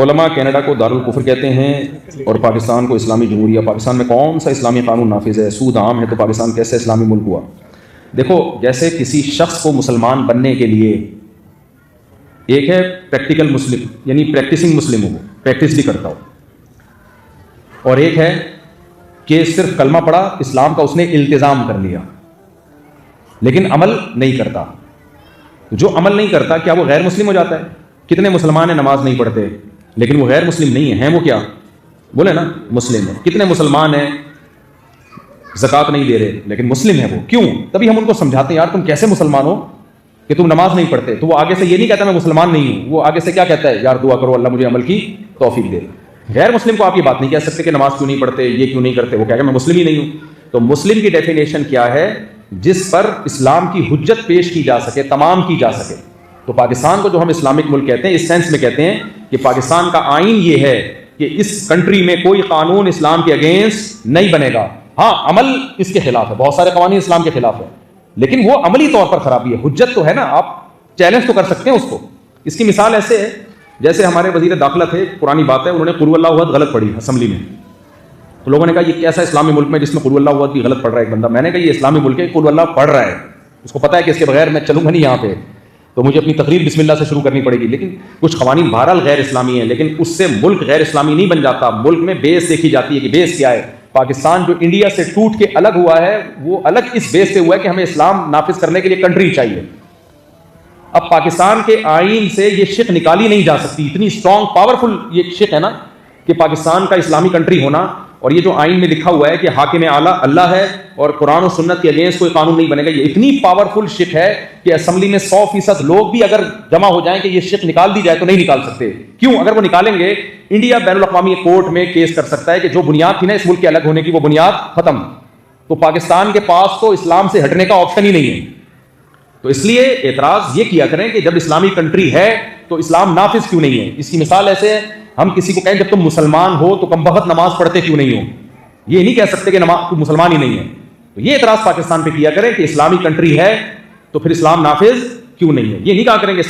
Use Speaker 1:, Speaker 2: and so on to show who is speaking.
Speaker 1: علماء کینیڈا کو دارالکفر کہتے ہیں اور پاکستان کو اسلامی جمہوریہ. پاکستان میں کون سا اسلامی قانون نافذ ہے؟ سود عام ہے تو پاکستان کیسے اسلامی ملک ہوا؟ دیکھو، جیسے کسی شخص کو مسلمان بننے کے لیے ایک ہے پریکٹیکل مسلم، یعنی پریکٹسنگ مسلم ہو، پریکٹس بھی کرتا ہو، اور ایک ہے کہ صرف کلمہ پڑھا، اسلام کا اس نے التزام کر لیا لیکن عمل نہیں کرتا. جو عمل نہیں کرتا کیا وہ غیر مسلم ہو جاتا ہے؟ کتنے مسلمان ہیں نماز نہیں پڑھتے لیکن وہ غیر مسلم نہیں ہیں، وہ کیا بولے نا مسلم ہے. کتنے مسلمان ہیں زکوٰۃ نہیں دے رہے لیکن مسلم ہے، وہ کیوں؟ تبھی ہم ان کو سمجھاتے ہیں یار تم کیسے مسلمان ہو کہ تم نماز نہیں پڑھتے. تو وہ آگے سے یہ نہیں کہتا میں مسلمان نہیں ہوں، وہ آگے سے کیا کہتا ہے؟ یار دعا کرو اللہ مجھے عمل کی توفیق دے. غیر مسلم کو آپ یہ بات نہیں کہہ سکتے کہ نماز کیوں نہیں پڑھتے، یہ کیوں نہیں کرتے، وہ کہے گا میں مسلم ہی نہیں ہوں. تو مسلم کی ڈیفینیشن کیا ہے؟ جس پر اسلام کی حجت پیش کی جا سکے، تمام کی جا سکے. تو پاکستان کو جو ہم اسلامک ملک کہتے ہیں اس سینس میں کہتے ہیں کہ پاکستان کا آئین یہ ہے کہ اس کنٹری میں کوئی قانون اسلام کے اگینسٹ نہیں بنے گا. ہاں عمل اس کے خلاف ہے، بہت سارے قوانین اسلام کے خلاف ہے لیکن وہ عملی طور پر خرابی ہے. حجت تو ہے نا، آپ چیلنج تو کر سکتے ہیں اس کو. اس کی مثال ایسے ہے جیسے ہمارے وزیر داخلہ تھے، پرانی بات ہے، انہوں نے قل ہو اللہ احد غلط پڑھی اسمبلی میں. تو لوگوں نے کہا یہ کیسا اسلامی ملک میں جس میں قل ہو اللہ احد بھی غلط پڑھ رہا ہے ایک بندہ؟ میں نے کہا یہ اسلامی ملک ہے، قل ہو اللہ پڑھ رہا ہے، اس کو پتا ہے کہ اس کے بغیر میں چلوں گا نہیں یہاں پہ، تو مجھے اپنی تقریر بسم اللہ سے شروع کرنی پڑے گی. لیکن کچھ قوانین بہرحال غیر اسلامی ہیں لیکن اس سے ملک غیر اسلامی نہیں بن جاتا. ملک میں بیس دیکھی جاتی ہے کہ بیس کیا ہے. پاکستان جو انڈیا سے ٹوٹ کے الگ ہوا ہے وہ الگ اس بیس سے ہوا ہے کہ ہمیں اسلام نافذ کرنے کے لیے کنٹری چاہیے. اب پاکستان کے آئین سے یہ شق نکالی نہیں جا سکتی. اتنی اسٹرانگ پاورفل یہ شق ہے نا کہ پاکستان کا اسلامی کنٹری ہونا، اور یہ جو آئین میں لکھا ہوا ہے کہ حاکم اعلیٰ اللہ ہے اور قرآن و سنت کے اگینسٹ کوئی قانون نہیں بنے گا، یہ اتنی پاورفل شق ہے کہ اسمبلی میں 100% لوگ بھی اگر جمع ہو جائیں کہ یہ شق نکال دی جائے تو نہیں نکال سکتے. کیوں؟ اگر وہ نکالیں گے انڈیا بین الاقوامی کورٹ میں کیس کر سکتا ہے کہ جو بنیاد تھی نا اس ملک کے الگ ہونے کی وہ بنیاد ختم. تو پاکستان کے پاس تو اسلام سے ہٹنے کا آپشن ہی نہیں ہے. تو اس لیے اعتراض یہ کیا کریں کہ جب اسلامی کنٹری ہے تو اسلام نافذ کیوں نہیں ہے. اس کی مثال ایسے ہے، ہم کسی کو کہیں جب تم مسلمان ہو تو کم بخت نماز پڑھتے کیوں نہیں ہو؟ یہ نہیں کہہ سکتے کہ تم مسلمان ہی نہیں ہے. تو یہ اعتراض پاکستان پہ کیا کریں کہ اسلامی کنٹری ہے تو پھر اسلام نافذ کیوں نہیں ہے. یہ نہیں کہا کریں کہ